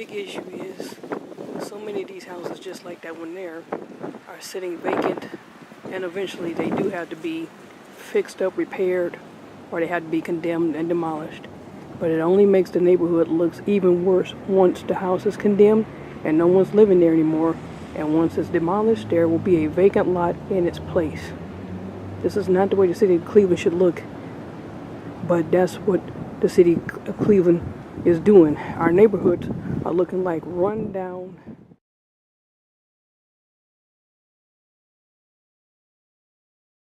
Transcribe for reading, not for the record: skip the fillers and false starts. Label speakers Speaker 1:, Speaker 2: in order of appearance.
Speaker 1: big issue is so many of these houses, just like that one there, are sitting vacant, and eventually they do have to be fixed up, repaired, or they have to be condemned and demolished. But it only makes the neighborhood look even worse once the house is condemned and no one's living there anymore. And once it's demolished, there will be a vacant lot in its place. This is not the way the city of Cleveland should look, but that's what the city of Cleveland is doing. Our neighborhoods are looking like run down